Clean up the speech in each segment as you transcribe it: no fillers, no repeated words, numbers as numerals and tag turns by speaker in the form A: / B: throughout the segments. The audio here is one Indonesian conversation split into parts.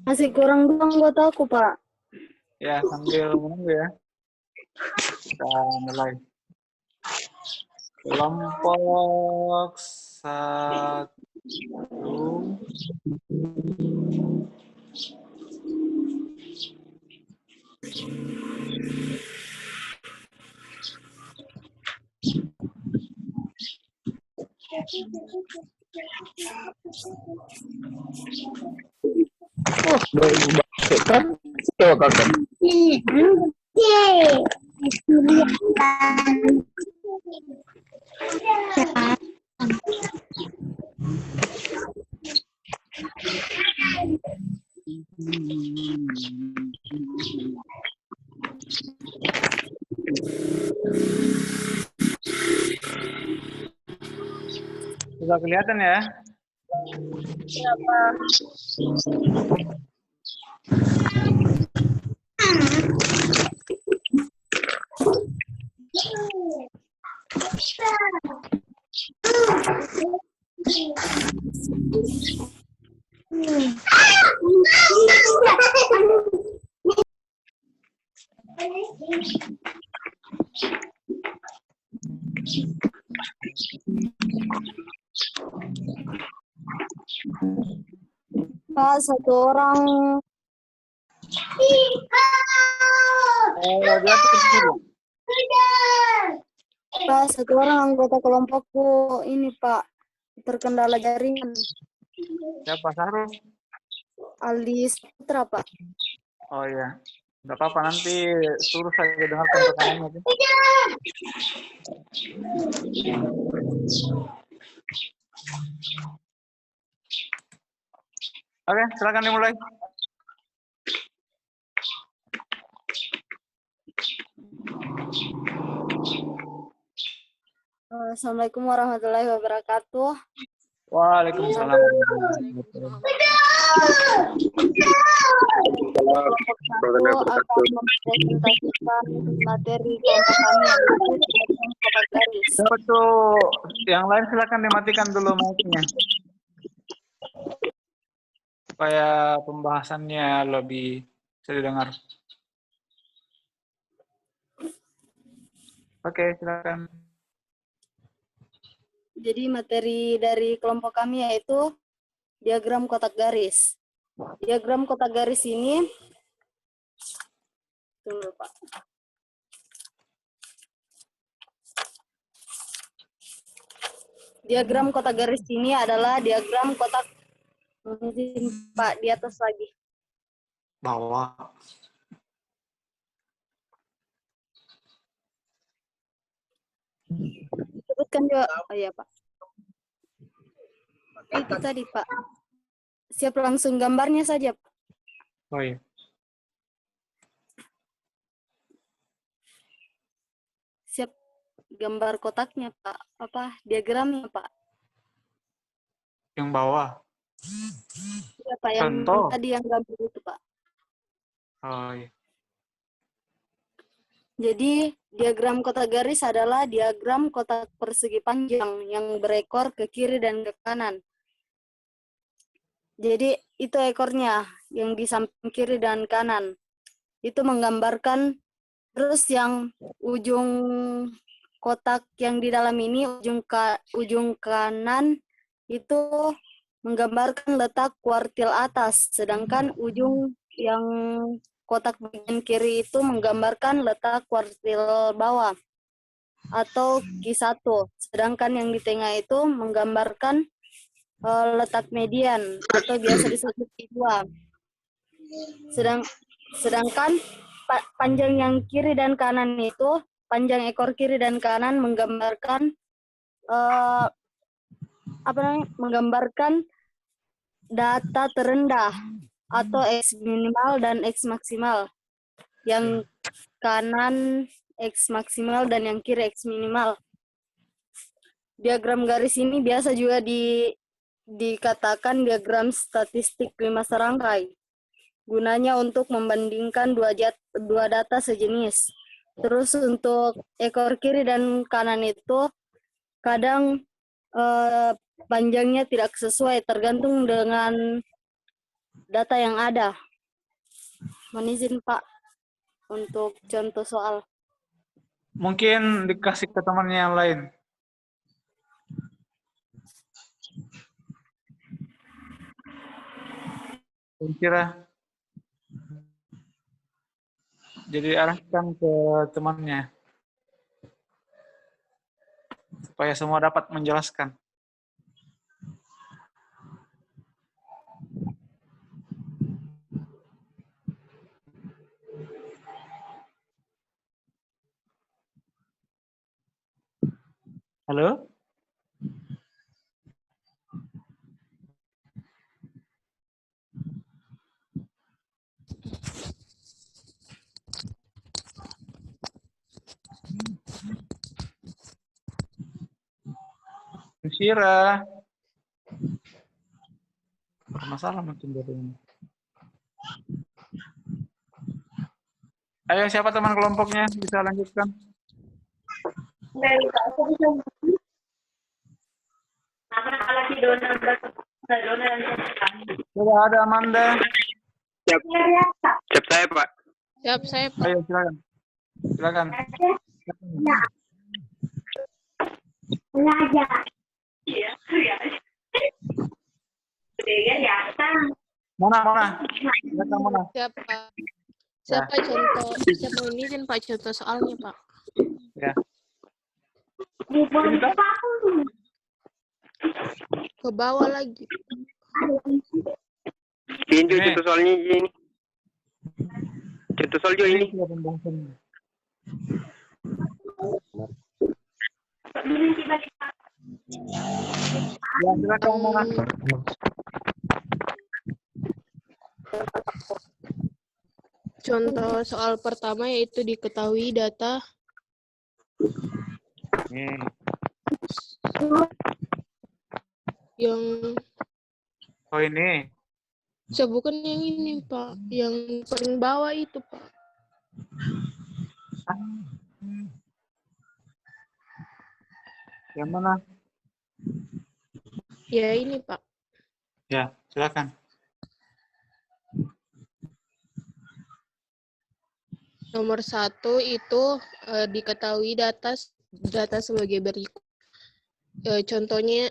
A: Masih kurang 2 anggotaku, Pak.
B: Ya, sambil menunggu ya. Kita mulai. Kelompok 1.
C: Kan? Coba kakak.
B: Sudah kelihatan ya?
A: Siapa? Pak, 1 orang.
B: Dia tuh
A: Pak, 1 orang anggota kelompokku ini, Pak, terkendala jaringan.
B: siapa? Sahrul?
A: Aldi Putra, Pak.
B: Oh iya. Nggak apa-apa, nanti suruh saya dengarkan rekanannya. Oke, silakan dimulai.
A: Assalamualaikum warahmatullahi wabarakatuh.
B: Waalaikumsalam.
A: Kelompok 1 akan mempresentasikan materi kelompok kami yaitu kotak garis.
B: Siapa tuh? Yang lain silakan dimatikan dulu mic-nya. Supaya pembahasannya lebih bisa didengar. Oke, silakan.
A: Jadi materi dari kelompok kami yaitu diagram kotak garis. Diagram kotak garis ini, tunggu Pak. Diagram kotak garis ini adalah diagram kotak, Pak, di atas lagi.
B: Bawah.
A: Sebutkan juga, oh iya Pak. Itu tadi Pak. Siap langsung gambarnya saja Pak.
B: Oh iya.
A: Siap gambar kotaknya Pak. Apa diagramnya Pak?
B: Yang bawah.
A: Iya Pak, yang
B: Contoh.
A: tadi yang gambar itu Pak.
B: Oh iya.
A: Jadi diagram kotak garis adalah diagram kotak persegi panjang yang berekor ke kiri dan ke kanan. Jadi itu ekornya yang di samping kiri dan kanan. Itu menggambarkan, terus yang ujung kotak yang di dalam ini, ujung kanan itu menggambarkan letak kuartil atas, sedangkan ujung yang kotak bagian kiri itu menggambarkan letak kuartil bawah atau Q1, sedangkan yang di tengah itu menggambarkan letak median atau biasa disebut Q2. Sedangkan panjang yang kiri dan kanan itu, panjang ekor kiri dan kanan menggambarkan menggambarkan data terendah atau X minimal dan X maksimal. Yang kanan X maksimal dan yang kiri X minimal. Diagram garis ini biasa juga dikatakan diagram statistik 5 serangkai. Gunanya untuk membandingkan dua data sejenis. Terus untuk ekor kiri dan kanan itu kadang panjangnya tidak sesuai, tergantung dengan data yang ada. Mohon izin Pak untuk contoh soal.
B: Mungkin dikasih ke temannya yang lain. Kira jadi arahkan ke temannya supaya semua dapat menjelaskan. Halo? Syira. Bermasalah mungkin dari ini. Ayo, siapa teman kelompoknya? Bisa lanjutkan. Sudah ada Amanda.
C: Siap. Siap saya, Pak.
D: Siap, saya Pak.
B: Ayo, silakan. Silakan. Mana? Silakan mana?
D: Siap, Pak. Siapa contoh? Siapa mohon izin Pak contoh soalnya Pak.
B: Ya.
D: Ke bawah lagi.
C: Ini contoh soalnya ini. Contoh soal juga ini.
B: Ya, silakan mana?
D: Contoh soal pertama yaitu diketahui data yang
B: Oh ini.
D: bukan yang ini Pak, yang paling bawah itu Pak.
B: Yang mana?
D: Ya ini Pak.
B: Ya, silakan.
D: Nomor 1 itu diketahui data sebagai berikut. Contohnya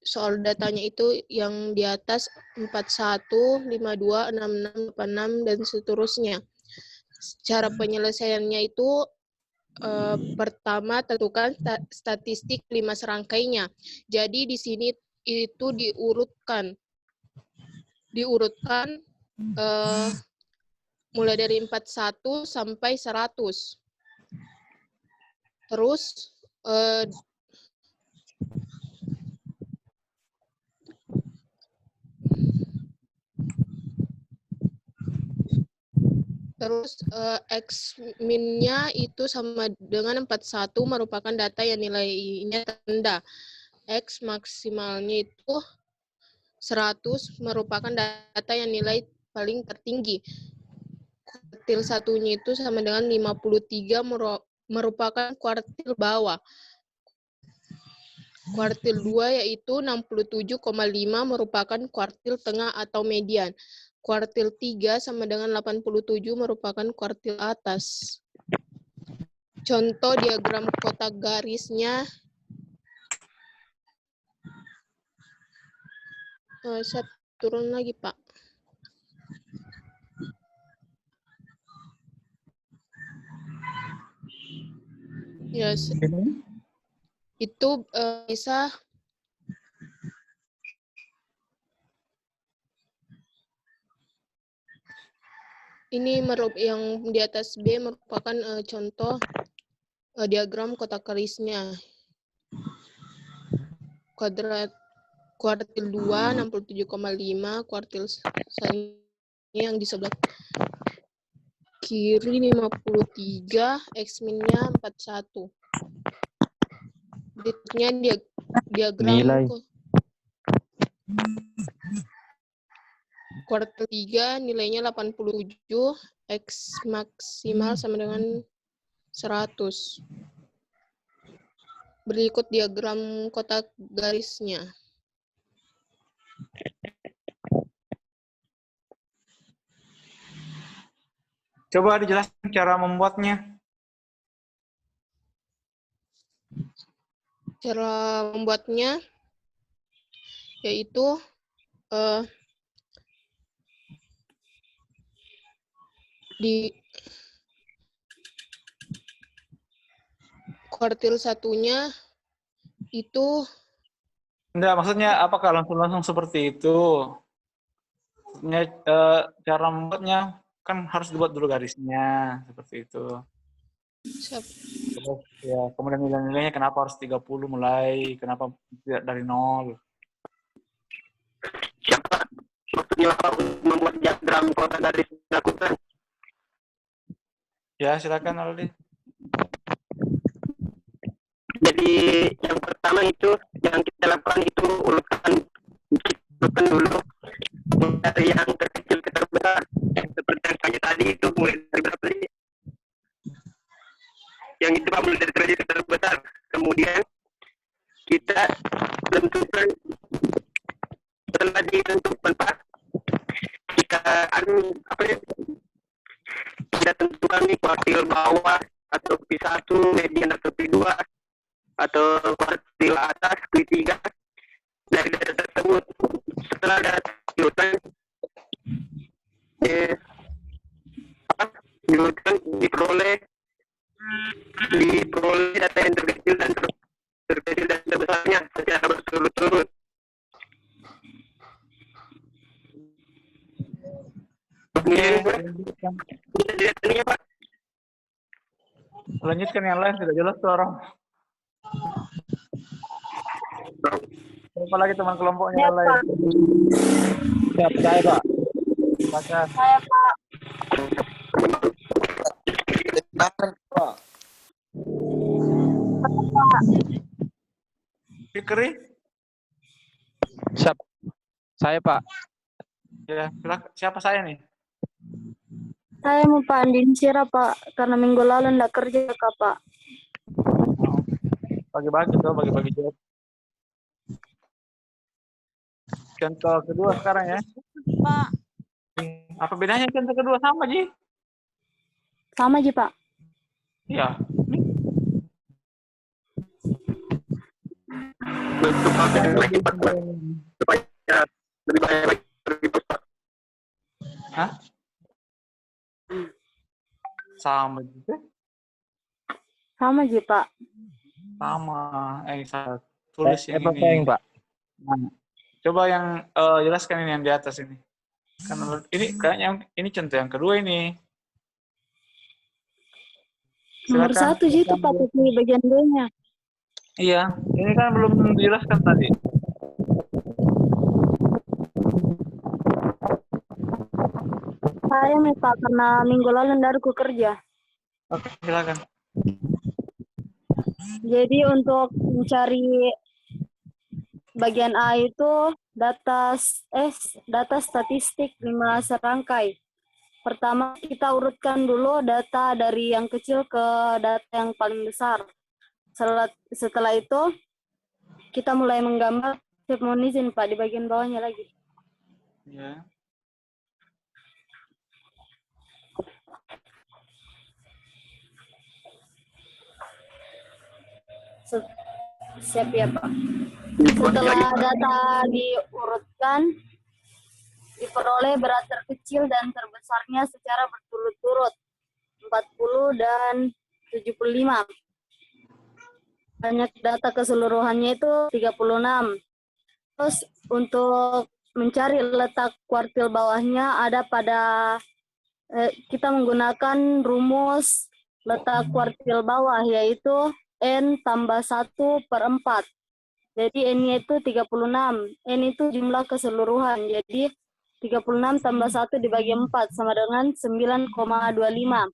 D: soal datanya itu yang di atas 41, 52, 66, 86 dan seterusnya. Cara penyelesaiannya itu pertama tentukan statistik 5 serangkainya. Jadi di sini itu diurutkan mulai dari 41 sampai 100. Terus X min-nya itu sama dengan 41 merupakan data yang nilainya terendah. X maksimalnya itu 100 merupakan data yang nilai paling tertinggi. Kuartil satunya itu sama dengan 53 merupakan kuartil bawah. Kuartil 2 yaitu 67,5 merupakan kuartil tengah atau median. Kuartil 3 sama dengan 87 merupakan kuartil atas. Contoh diagram kotak garisnya. Saya turun lagi, Pak. Yes. Itu bisa ini yang di atas B merupakan contoh diagram kotak garisnya. Kuartil 2 67,5, kuartil yang di sebelah kiri 53, X min-nya 41. Berikutnya diagram
E: nilai.
D: Kuartil 3 nilainya 87, X maksimal sama dengan 100. Berikut diagram kotak garisnya.
B: Coba dijelaskan cara membuatnya.
D: Cara membuatnya yaitu di kuartil satunya itu
B: Enggak, maksudnya apakah langsung seperti itu? Maksudnya cara membuatnya kan harus dibuat dulu garisnya, seperti itu. Terus ya, kemudian nilai-nilainya kenapa harus 30 mulai, kenapa tidak dari 0?
C: Siapa maksudnya Bapak untuk membuat diagram kotak garis dilakukan?
B: Ya, silakan Aldi.
C: Jadi yang pertama itu yang kita lakukan itu urutkan dulu dari yang terkecil ke terbesar. Seperti yang saya tadi itu mulai dari berapa tadi? Yang itu Pak mulai dari terkecil ke terbesar. Kemudian kita tentukan setelah ditentukan Pak, kita kita tentukan nih kuartil bawah atau P1, median atau P2 atau kuartil atas P3 dari data tersebut. Setelah data diurutkan diperoleh data yang terkecil dan terbesarnya secara berturut-turut.
B: Lanjutkan yang lain, tidak jelas tuh orang. Apa lagi teman kelompoknya yang lain?
E: Siap, saya Pak.
B: Silakan.
A: Saya Pak.
E: Pak.
B: Fikri?
E: Siap. Saya Pak.
B: Ya, silakan. Siapa saya nih?
A: Saya mau Pak Andin Sira Pak, karena minggu lalu nggak kerja Kak Pak.
B: Bagi-bagi tuh, bagi-bagi job. Contoh kedua sekarang ya.
F: Pak.
B: Apa bedanya contoh kedua sama, Ji?
A: Sama aja Pak.
B: Iya.
C: Lebih banyak
B: Hah? Sama juga.
A: Sama aja Pak.
B: Sama. Saya tulis yang
E: Pak,
B: ini.
E: Pak.
B: Nah, coba yang jelaskan ini yang di atas ini. Karena ini kayaknya ini contoh yang kedua ini.
A: Nomor
B: Silakan.
A: 1 itu Pak, tapi bagian B-nya.
B: Iya, ini kan belum dijelaskan tadi.
A: Saya nih Pak, karena minggu lalu nggak aku kerja.
B: Oke, silakan.
A: Jadi untuk mencari bagian A itu data statistik 5 serangkai. Pertama kita urutkan dulu data dari yang kecil ke data yang paling besar. Setelah itu kita mulai menggambar. Saya mohon izin Pak di bagian bawahnya lagi.
B: Ya.
A: Siap ya Pak. Setelah data diurutkan, diperoleh berat terkecil dan terbesarnya secara berturut-turut 40 dan 75. Banyak data keseluruhannya itu 36. Terus untuk mencari letak kuartil bawahnya ada pada kita menggunakan rumus letak kuartil bawah yaitu N tambah 1/4. Jadi N-nya itu 36. N itu jumlah keseluruhan. Jadi 36 tambah 1 dibagi 4 sama dengan 9,25.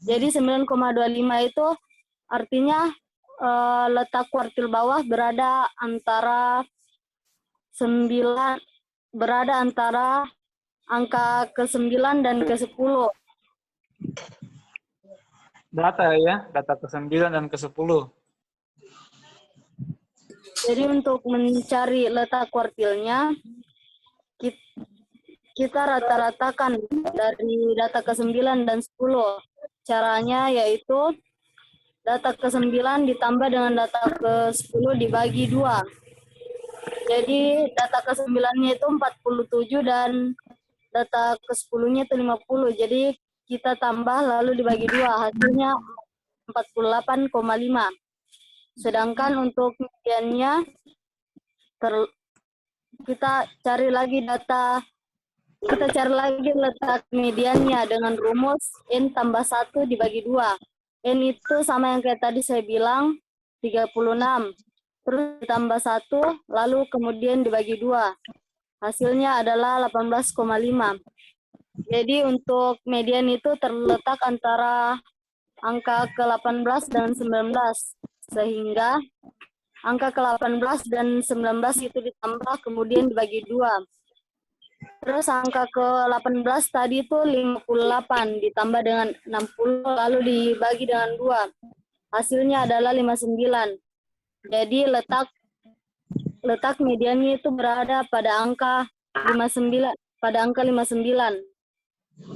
A: Jadi 9,25 itu artinya letak kuartil bawah berada antara angka ke-9 dan ke-10.
B: Data ya, data ke-9 dan ke-10.
A: Jadi untuk mencari letak kuartilnya, kita rata-ratakan dari data ke-9 dan 10. Caranya yaitu data ke-9 ditambah dengan data ke-10 dibagi 2. Jadi data ke-9-nya itu 47 dan data ke-10-nya itu 50. Jadi kita tambah lalu dibagi 2, hasilnya 48,5. Sedangkan untuk mediannya kita cari lagi letak mediannya dengan rumus N tambah 1 dibagi 2. N itu sama yang kayak tadi saya bilang, 36. Terus ditambah 1, lalu kemudian dibagi 2. Hasilnya adalah 18,5. Jadi untuk median itu terletak antara angka ke-18 dan 19. Sehingga angka ke-18 dan 19 itu ditambah kemudian dibagi 2. Terus angka ke-18 tadi itu 58 ditambah dengan 60 lalu dibagi dengan 2. Hasilnya adalah 59. Jadi letak mediannya itu berada pada angka 59,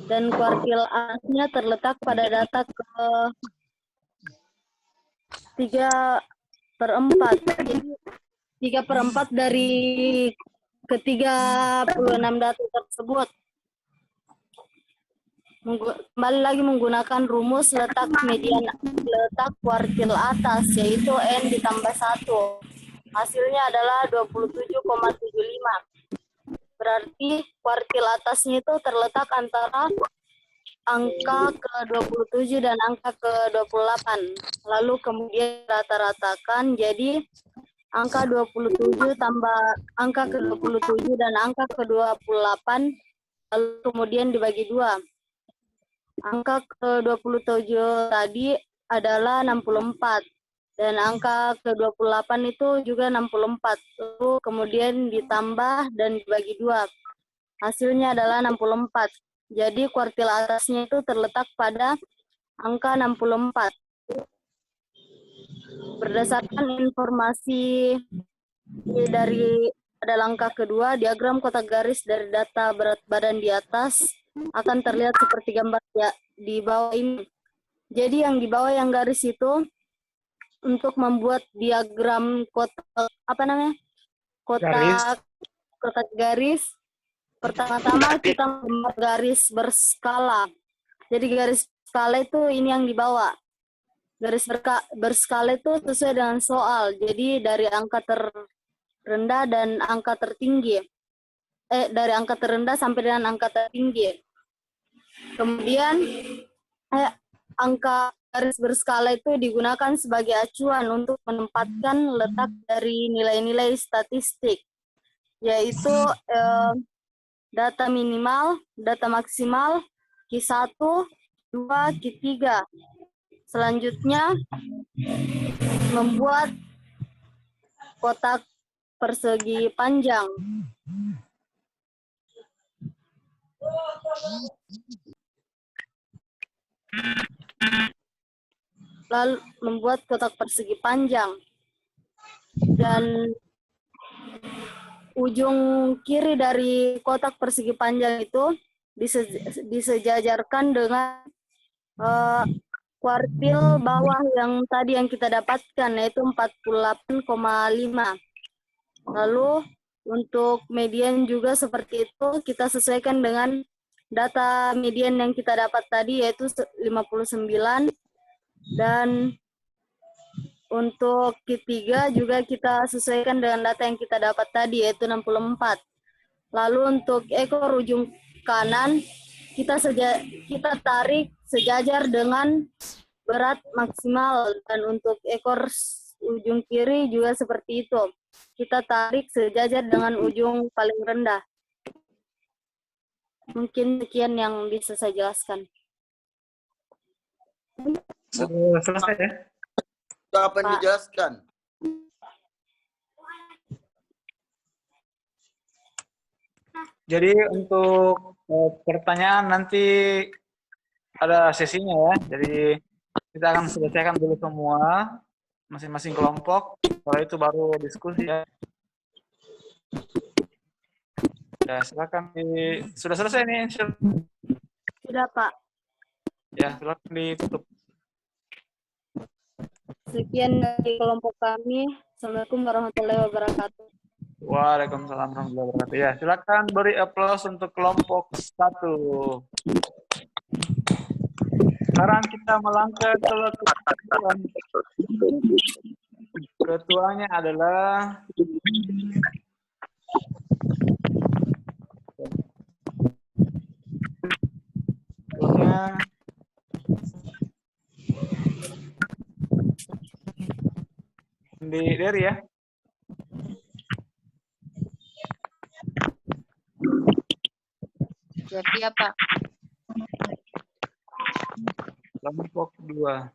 A: dan kuartil A-nya terletak pada data ke 3/4. Jadi 3/4 dari ke-36 data tersebut. Kembali lagi menggunakan rumus letak kuartil atas, yaitu N ditambah 1. Hasilnya adalah 27,75. Berarti kuartil atasnya itu terletak antara angka ke-27 dan angka ke-28. Lalu kemudian rata-ratakan, jadi angka 27 tambah angka ke-27 dan angka ke-28, lalu kemudian dibagi 2. Angka ke-27 tadi adalah 64. Dan angka ke-28 itu juga 64. Lalu kemudian ditambah dan dibagi 2. Hasilnya adalah 64. Jadi kuartil atasnya itu terletak pada angka 64. Berdasarkan informasi dari pada langkah kedua, diagram kotak garis dari data berat badan di atas akan terlihat seperti gambar di bawah ini. Jadi yang di bawah yang garis itu, untuk membuat diagram kotak garis, pertama-tama kita membuat garis berskala. Jadi garis skala itu ini yang di bawah. Garis berskala itu sesuai dengan soal. Jadi dari angka terendah dan angka tertinggi. Dari angka terendah sampai dengan angka tertinggi. Kemudian angka garis berskala itu digunakan sebagai acuan untuk menempatkan letak dari nilai-nilai statistik, yaitu data minimal, data maksimal, Q1, 2, Q3. Selanjutnya, membuat kotak persegi panjang. Lalu membuat kotak persegi panjang. Dan ujung kiri dari kotak persegi panjang itu disejajarkan dengan kuartil bawah yang tadi yang kita dapatkan, yaitu 48,5. Lalu untuk median juga seperti itu, kita sesuaikan dengan data median yang kita dapat tadi, yaitu 59. Dan untuk Q3 juga kita sesuaikan dengan data yang kita dapat tadi, yaitu 64. Lalu untuk ekor ujung kanan, kita tarik sejajar dengan berat maksimal. Dan untuk ekor ujung kiri juga seperti itu. Kita tarik sejajar dengan ujung paling rendah. Mungkin sekian yang bisa saya jelaskan.
B: Selesai ya?
F: Apa yang dijelaskan?
B: Jadi untuk pertanyaan nanti ada sesinya ya. Jadi kita akan selesaikan dulu semua. masing-masing kelompok. Setelah itu baru diskusi ya. Ya, silakan sudah selesai nih.
A: Sudah, Pak.
B: Ya, silakan ditutup.
A: Sekian dari kelompok kami. Assalamualaikum warahmatullahi wabarakatuh.
B: Waalaikumsalam warahmatullahi wabarakatuh. Ya, silakan beri aplaus untuk kelompok 1. Sekarang kita melangkah ke ketua. Ketuanya adalah di Dery ya.
D: Siap, Pak.
B: Kelompok 2.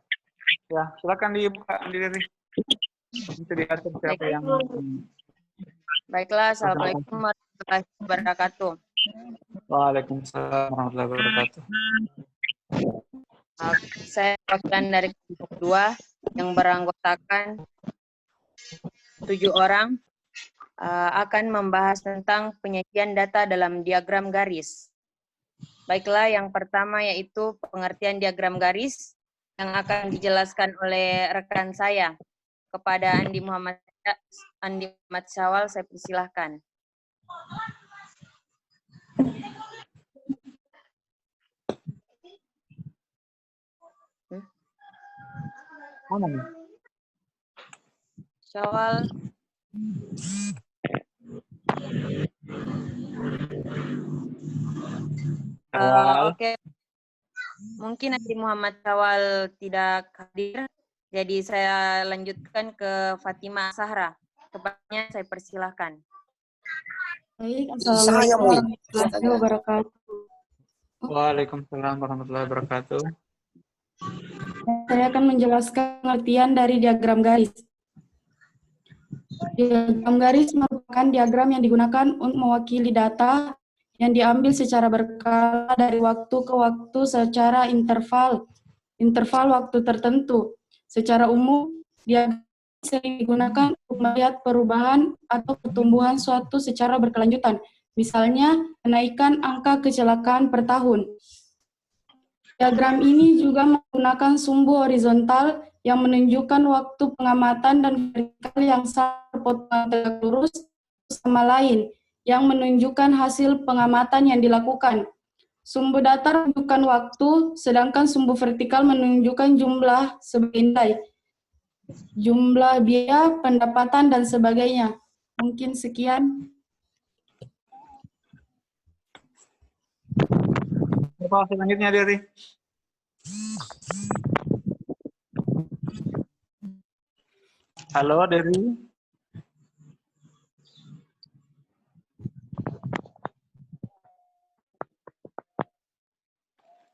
B: Ya, silakan dibuka di Dery. Itu diatur siapa yang
G: Baiklah, Assalamualaikum warahmatullahi wabarakatuh.
B: Waalaikumsalam warahmatullahi wabarakatuh.
G: Saya perwakilan dari kelompok 2 yang beranggotakan 7 orang akan membahas tentang penyajian data dalam diagram garis. Baiklah, yang pertama yaitu pengertian diagram garis yang akan dijelaskan oleh rekan saya. Kepada Andi Muhammad Syawal, saya persilahkan.
B: Mana nih?
G: Syawal. Oke. Mungkin Andi Muhammad Syawal tidak hadir, jadi saya lanjutkan ke Fatimah Zahra. Kepadanya saya persilahkan.
H: Baik, Assalamualaikum warahmatullahi wabarakatuh.
B: Waalaikumsalam warahmatullahi wabarakatuh.
H: Saya akan menjelaskan pengertian dari diagram garis. Diagram garis merupakan diagram yang digunakan untuk mewakili data yang diambil secara berkala dari waktu ke waktu secara interval waktu tertentu. Secara umum, diagram sering digunakan untuk melihat perubahan atau pertumbuhan suatu secara berkelanjutan. Misalnya, kenaikan angka kecelakaan per tahun. Diagram ini juga menggunakan sumbu horizontal yang menunjukkan waktu pengamatan dan vertikal yang sama berpotongan tegak lurus sama lain, yang menunjukkan hasil pengamatan yang dilakukan. Sumbu datar menunjukkan waktu, sedangkan sumbu vertikal menunjukkan jumlah sebagai nilai, jumlah biaya, pendapatan, dan sebagainya. Mungkin sekian.
B: Apa selanjutnya, Dery? Halo, Dery.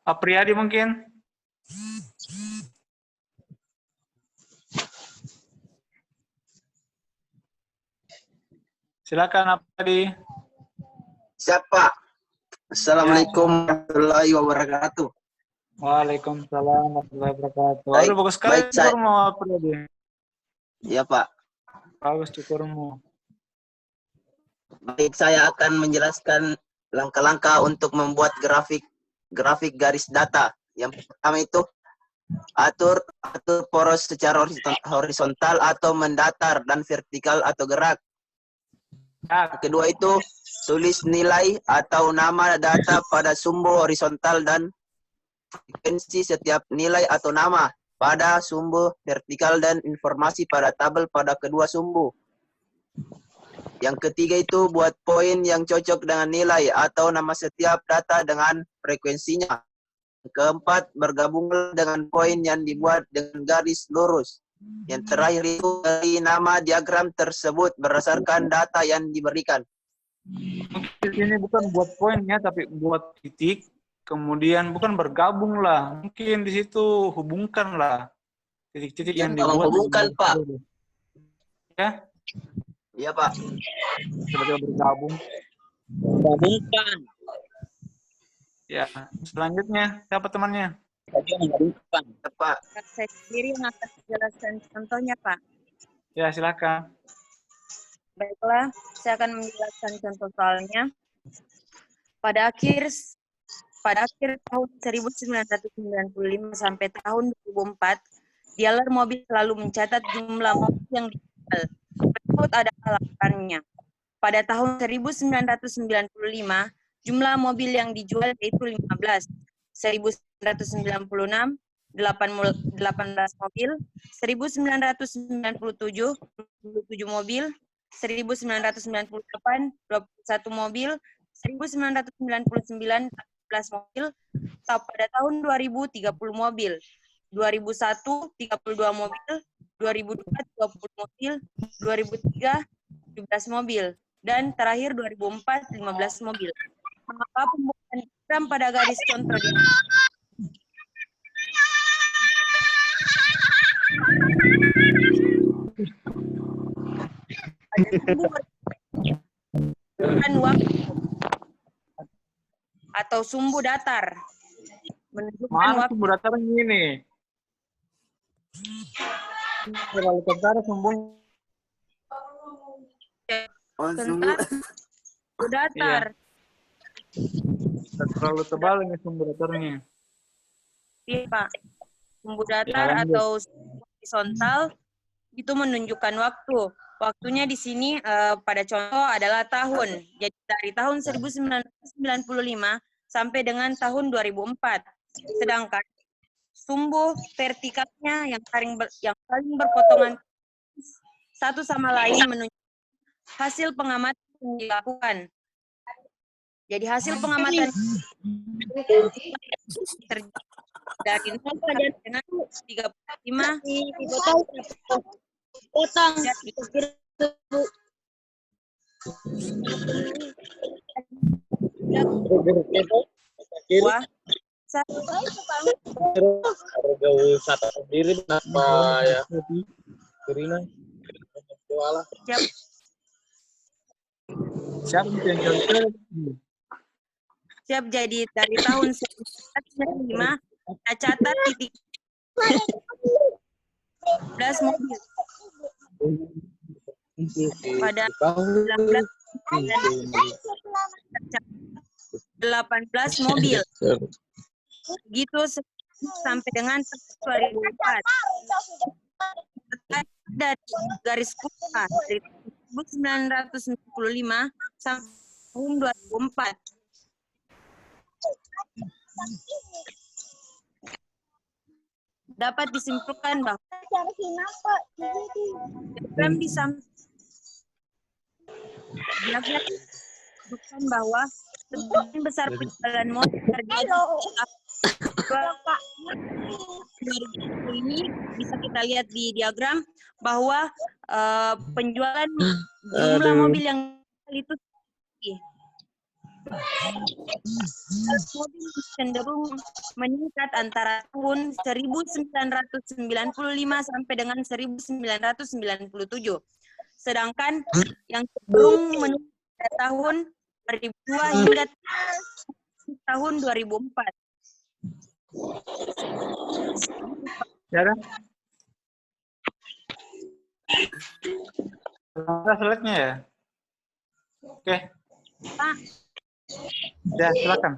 B: Apriyadi mungkin? Silakan Apriyadi.
F: Siapa? Assalamualaikum warahmatullahi wabarakatuh.
B: Waalaikumsalam warahmatullahi wabarakatuh.
F: Baik,
B: Waduh, bagus sekali
F: baik, saya-
B: cukurmu, Apriyadi.
F: Ya Pak.
B: Bagus cukurmu.
F: Baik, saya akan menjelaskan langkah-langkah untuk membuat grafik garis data. Yang pertama itu atur poros secara horizontal atau mendatar dan vertikal atau gerak.
B: Ya,
F: Kedua itu tulis nilai atau nama data pada sumbu horizontal dan frekuensi setiap nilai atau nama pada sumbu vertikal dan informasi pada tabel pada kedua sumbu. Yang ketiga itu buat poin yang cocok dengan nilai atau nama setiap data dengan frekuensinya. Keempat, bergabung dengan poin yang dibuat dengan garis lurus. Yang terakhir itu dari nama diagram tersebut berdasarkan data yang diberikan.
B: mungkin ini bukan buat poinnya, tapi buat titik. Kemudian bukan bergabung lah. Mungkin di situ hubungkan lah titik-titik yang
F: Tolong
B: dibuat.
F: hubungkan, Pak.
B: Ya,
F: Iya Pak.
B: tiba-tiba bergabung.
E: Menggabungkan.
B: Ya, selanjutnya siapa temannya?
E: Tadi menggabungkan.
F: Pak. Pak.
G: Saya sendiri yang akan menjelaskan contohnya, Pak.
B: Ya, silakan.
G: Baiklah, saya akan menjelaskan contoh soalnya. Pada akhir tahun 1995 sampai tahun 2004, dealer mobil selalu mencatat jumlah mobil yang dijual. Berikut ada alasannya. Pada tahun 1995, jumlah mobil yang dijual yaitu 15. 1996, 18 mobil. 1997, 27 mobil. 1998, 21 mobil. 1999, 14 mobil. Pada tahun 2000, 30 mobil. 2001, 32 mobil. 2002, 20 mobil. 2003, 17 mobil. Dan terakhir 2004, 15 mobil. Mengapa pembukaan diagram pada garis contoh di waktu atau sumbu datar menunjukkan
B: Mana
G: waktu.
B: sumbu datarnya ini? Terlalu tentara sumbunya.
G: Tentang sumbu datar.
B: Terlalu tebal ini sumbu datarnya.
G: Iya, Pak. Sumbu datar
B: Ya, lanjut.
G: atau sumbu horizontal itu menunjukkan waktu. Waktunya di sini pada contoh adalah tahun. Jadi dari tahun 1995 sampai dengan tahun 2004. Sedangkan sumbu vertikalnya yang saling berpotongan satu sama lain menunjukkan hasil pengamatan yang dilakukan. Jadi hasil pengamatan terjadi dari 0 sampai dengan 35.
D: Potong.
G: Wah,
E: Harga wisata sendiri apa ya? Kirina.
B: Siapa yang contoh?
G: siap. Jadi dari tahun 1995 kita catat titik 11 mobil. Pada 18 mobil. Gitu sampai dengan 2004. Dari garis kuning dari 1995 sampai tahun 2004. Dapat disimpulkan bahwa diagram disebutkan bahwa sebagian besar penjualan mobil terjadi ini bisa kita lihat di diagram bahwa penjualan jumlah mobil yang itu mobil cenderung meningkat antara tahun 1995 sampai dengan 1997. Sedangkan yang cenderung meningkat pada tahun 2002 hingga tahun 2004.
B: Ya, ada slide-nya ya? Oke.
G: Pak,
B: Ya, silakan.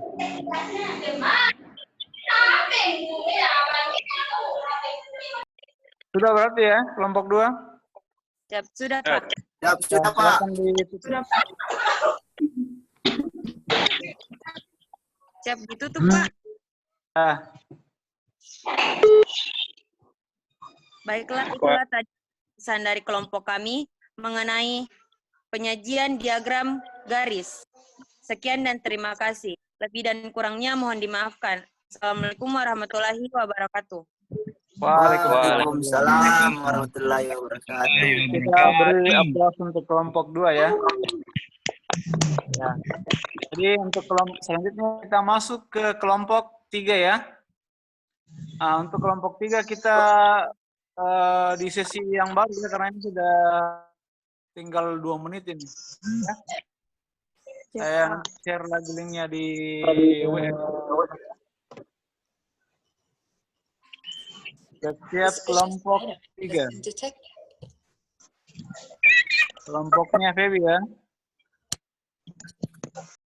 B: Sudah berarti ya, kelompok 2?
G: sudah Pak.
F: Siap, sudah Pak.
B: Silakan ditutup.
G: Siap ditutup Pak.
B: Ah,
G: Baiklah, itulah tadi pesan dari kelompok kami mengenai penyajian diagram garis. Sekian dan terima kasih. Lebih dan kurangnya mohon dimaafkan. Assalamualaikum warahmatullahi wabarakatuh.
F: Waalaikumsalam warahmatullahi wabarakatuh.
B: Kita beri aplaus untuk kelompok 2 ya. Ya. Jadi untuk kelompok selanjutnya kita masuk ke kelompok 3 ya. Nah, untuk kelompok 3 kita di sesi yang baru ya, karena ini sudah tinggal 2 menit ini. Ya. Saya nanti share lagi linknya di WA. Setiap kelompok 3. Kelompoknya Febi ya.